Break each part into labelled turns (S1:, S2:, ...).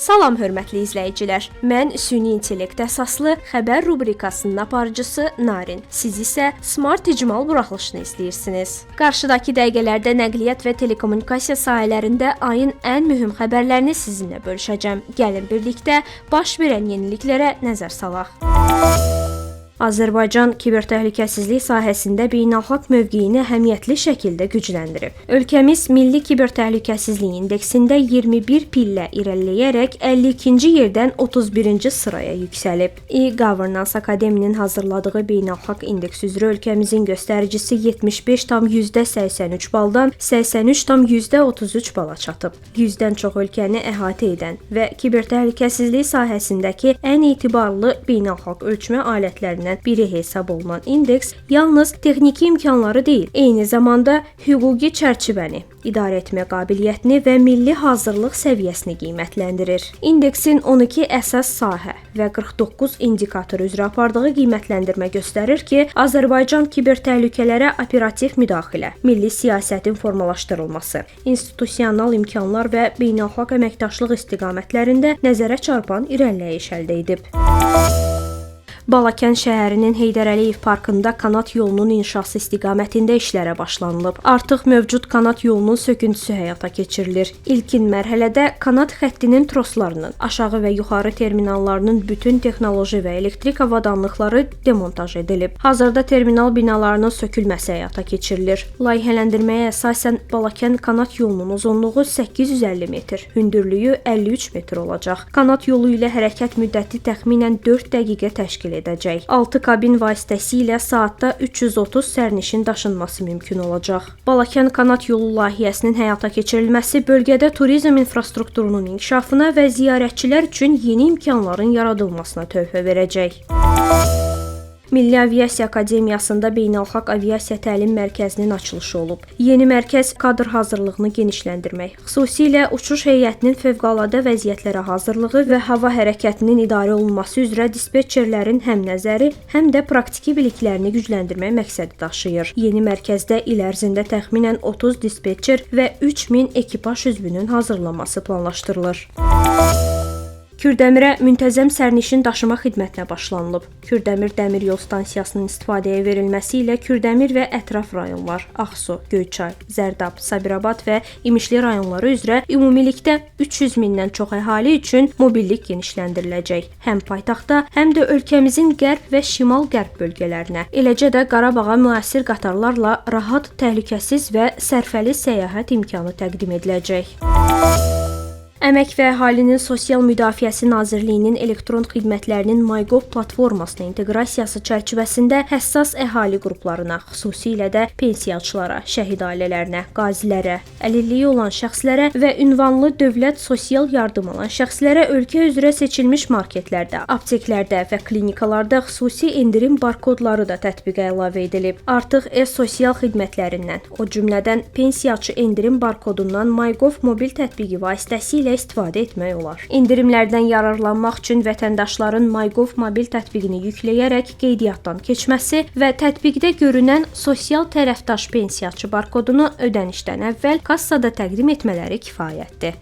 S1: Salam hörmətli izləyicilər. Mən süni intellekt əsaslı xəbər rubrikasının aparıcısı Narin. Siz isə Smart icmal buraxılışını izləyirsiniz. Qarşıdakı dəqiqələrdə nəqliyyat və telekommunikasiya sahələrində ayın ən mühüm xəbərlərini sizinlə bölüşəcəm. Gəlin birlikdə baş verən yeniliklərə nəzər salaq. Azərbaycan kibertəhlükəsizlik sahəsində beynəlxalq mövqeyini əhəmiyyətli şəkildə gücləndirib. Ölkəmiz Milli Kibertəhlükəsizlik indeksində 21 pillə irəliləyərək 52-ci yerdən 31-ci sıraya yüksəlib. E-Governance Akademinin hazırladığı beynəlxalq indeks üzrə ölkəmizin göstəricisi 75,83 baldan 83,33 bala çatıb. 100-dən çox ölkəni əhatə edən və kibertəhlükəsizlik sahəsindəki ən etibarlı beynəlxalq ölçmə alətlərindən biri hesab olunan indeks yalnız texniki imkanları deyil, eyni zamanda hüquqi çərçivəni, idarə etmə qabiliyyətini və milli hazırlıq səviyyəsini qiymətləndirir. İndeksin 12 əsas sahə və 49 indikator üzrə apardığı qiymətləndirmə göstərir ki, Azərbaycan kibertəhlükələrə operativ müdaxilə, milli siyasətin formalaşdırılması, institusional imkanlar və beynəlxalq əməkdaşlıq istiqamətlərində nəzərə çarpan irəliləyiş əldə edib. Balakən şəhərinin Heydər Əliyev parkında kanat yolunun inşası istiqamətində işlərə başlanılıb. Artıq mövcud kanat yolunun söküntüsü həyata keçirilir. İlkin mərhələdə kanat xəttinin troslarının, aşağı və yuxarı terminallarının bütün texnoloji və elektrik avadanlıqları demontaj edilib. Hazırda terminal binalarının sökülməsi həyata keçirilir. Layihələndirməyə əsasən Balakən kanat yolunun uzunluğu 850 metr, hündürlüyü 53 metr olacaq. Kanat yolu ilə hərəkət müddəti təxminən 4 dəqiqə təşkil edəcək. 6 kabin vasitəsilə saatda 330 sərnişin daşınması mümkün olacaq. Balakən kanat yolu layihəsinin həyata keçirilməsi bölgədə turizm infrastrukturunun inkişafına və ziyarətçilər üçün yeni imkanların yaradılmasına töhfə verəcək. Milli Aviasiya Akademiyasında Beynəlxalq Aviasiya Təlim Mərkəzinin açılışı olub. Yeni mərkəz kadr hazırlığını genişləndirmək, xüsusilə uçuş heyətinin fövqəladə vəziyyətlərə hazırlığı və hava hərəkətinin idarə olunması üzrə dispetçerlərin həm nəzəri, həm də praktiki biliklərini gücləndirmək məqsədi daşıyır. Yeni mərkəzdə il ərzində təxminən 30 dispetçer və 3000 ekipaj üzvünün hazırlanması planlaşdırılır. Kürdəmirə müntəzəm sərnişin daşıma xidmətinə başlanılıb. Kürdəmir dəmir yol stansiyasının istifadəyə verilməsi ilə Kürdəmir və ətraf rayonlar, Ağsu, Göyçay, Zərdab, Sabirabad və İmişli rayonları üzrə ümumilikdə 300 mindən çox əhali üçün mobillik genişləndiriləcək. Həm paytaxtda, həm də ölkəmizin qərb və şimal-qərb bölgələrinə, eləcə də Qarabağa müasir qatarlarla rahat, təhlükəsiz və sərfəli səyahət imkanı təqdim ediləcək. Əmək və Əhalinin Sosial Müdafiəsi Nazirliyinin elektron xidmətlərinin MyGov platformasına inteqrasiyası çərçivəsində həssas əhali qruplarına, xüsusilə də pensiyaçılara, şəhid ailələrinə, qazilərə, əlilliyi olan şəxslərə və ünvanlı dövlət sosial yardım alan şəxslərə ölkə üzrə seçilmiş marketlərdə, apteklərdə və klinikalarda xüsusi endirim barkodları da tətbiqə əlavə edilib. Artıq e-sosial xidmətlərindən, o cümlədən pensiyaçı endirim barkodundan MyGov mobil tətbiqi vasitəsilə istifadə etmək olar. İndirimlərdən yararlanmaq üçün vətəndaşların MyGov mobil tətbiqini yükləyərək qeydiyyatdan keçməsi və tətbiqdə görünən sosial tərəfdaş pensiyaçı barkodunu ödənişdən əvvəl kassada təqdim etmələri kifayətdir.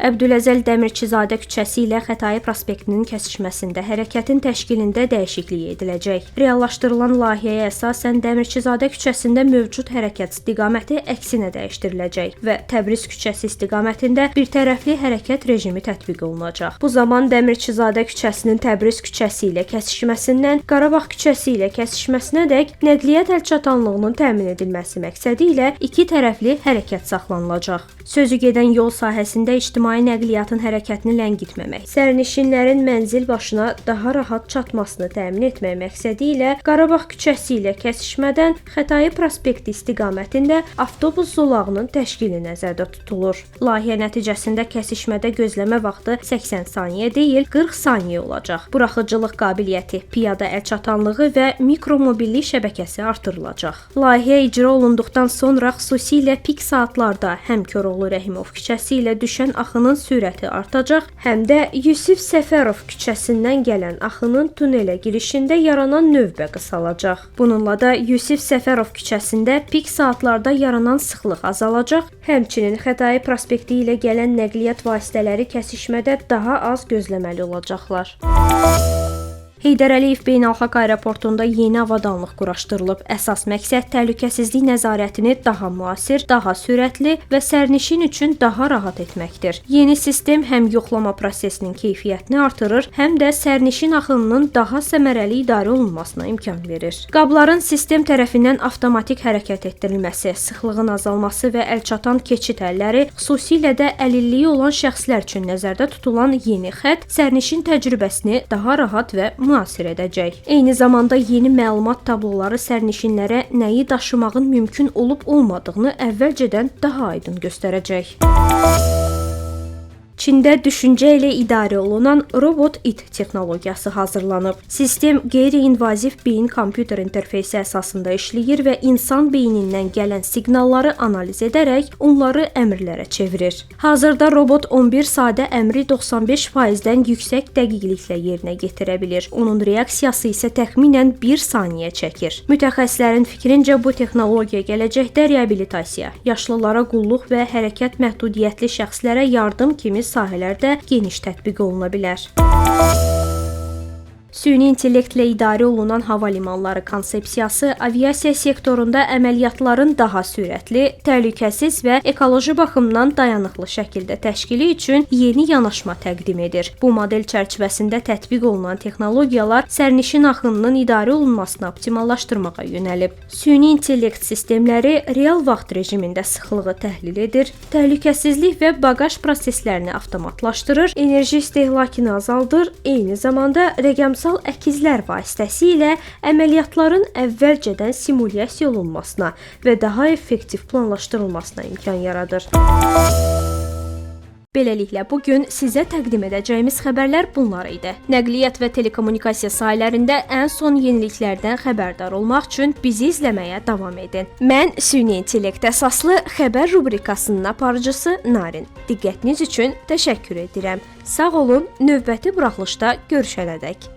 S1: Əbdüləzəl Dəmirçizadə küçəsi ilə Xətai prospektinin kəsişməsində hərəkətin təşkilində dəyişiklik ediləcək. Reallaşdırılan layihəyə əsasən Dəmirçizadə küçəsində mövcud hərəkət istiqaməti əksinə dəyişdiriləcək və Təbriz küçəsi istiqamətində birtərəfli hərəkət rejimi tətbiq olunacaq. Bu zaman Dəmirçizadə küçəsinin Təbriz küçəsi ilə kəsişməsindən Qarabağ küçəsi ilə kəsişməsinədək nəqliyyat əlçatanlığının təmin edilməsi məqsədi ilə iki tərəfli hərəkət saxlanılacaq. Sözü gedən yol sahəsində ictimai nəqliyyatın hərəkətini ləngitməmək, sərnişinlərin mənzil başına daha rahat çatmasını təmin etmək məqsədi ilə Qarabağ küçəsi ilə kəsişmədən Xətai prospekti istiqamətində avtobus zolağının təşkili nəzərdə tutulur. Layihə nəticəsində kəsişmədə gözləmə vaxtı 80 saniyə deyil, 40 saniyə olacaq. Buraxıcılıq qabiliyyəti, piyada əlçatanlığı və mikromobillik şəbəkəsi artırılacaq. Layihə icra olunduqdan sonra xüsusilə pik saatlarda həm Koroğlu Rəhimov küçəsi ilə düşən axı axının sürəti artacaq, həm də Yusif Səfərov küçəsindən gələn axının tunelə girişində yaranan növbə qısalacaq. Bununla da Yusif Səfərov küçəsində pik saatlarda yaranan sıxlıq azalacaq, həmçinin Xətai prospekti ilə gələn nəqliyyat vasitələri kəsişmədə daha az gözləməli olacaqlar. Heydər Əliyev Beynəlxalq Aeroportunda yeni avadanlıq quraşdırılıb. Əsas məqsəd təhlükəsizlik nəzarətini daha müasir, daha sürətli və sərnişin üçün daha rahat etməkdir. Yeni sistem həm yoxlama prosesinin keyfiyyətini artırır, həm də sərnişin axınının daha səmərəli idarə olunmasına imkan verir. Qabların sistem tərəfindən avtomatik hərəkət etdirilməsi, sıxlığın azalması və əlçatan keçid əlləri, xüsusilə də əlilliyi olan şəxslər üçün nəzərdə tutulan yeni xətt sərnişin təcrübəsini daha rahat və müasir edəcək. Eyni zamanda yeni məlumat tabloları sərnişinlərə nəyi daşımağın mümkün olub-olmadığını əvvəlcədən daha aydın göstərəcək. Çində düşüncə ilə idarə olunan robot-it texnologiyası hazırlanıb. Sistem qeyri-invaziv beyin kompüter interfeysi əsasında işləyir və insan beynindən gələn siqnalları analiz edərək onları əmrlərə çevirir. Hazırda robot 11 sadə əmri 95%-dən yüksək dəqiqliklə yerinə yetirə bilir. Onun reaksiyası isə təxminən 1 saniyə çəkir. Mütəxəssislərin fikrincə bu texnologiya gələcəkdə reabilitasiya, yaşlılara qulluq və hərəkət məhdudiyyətli şəxslərə yardım kimi sahələrdə geniş tətbiq oluna bilər. Süni intellektlə idarə olunan hava limanları konsepsiyası aviasiya sektorunda əməliyyatların daha sürətli, təhlükəsiz və ekoloji baxımdan dayanıqlı şəkildə təşkili üçün yeni yanaşma təqdim edir. Bu model çərçivəsində tətbiq olunan texnologiyalar sərnişin axınının idarə olunmasını optimallaşdırmağa yönəlib. Süni intellekt sistemləri real vaxt rejimində sıxlığı təhlil edir, təhlükəsizlik və baqaj proseslərini avtomatlaşdırır, enerji istehlakını azaldır, eyni zamanda rəqəmsal əkizlər vasitəsilə əməliyyatların əvvəlcədən simulyasiya olunmasına və daha effektiv planlaşdırılmasına imkan yaradır. Beləliklə, bugün sizə təqdim edəcəyimiz xəbərlər bunlar idi. Nəqliyyat və telekommunikasiya sahələrində ən son yeniliklərdən xəbərdar olmaq üçün bizi izləməyə davam edin. Mən süni intellekt əsaslı xəbər rubrikasının aparıcısı Narin. Diqqətiniz üçün təşəkkür edirəm. Sağ olun, növbəti buraxılışda görüşənədək.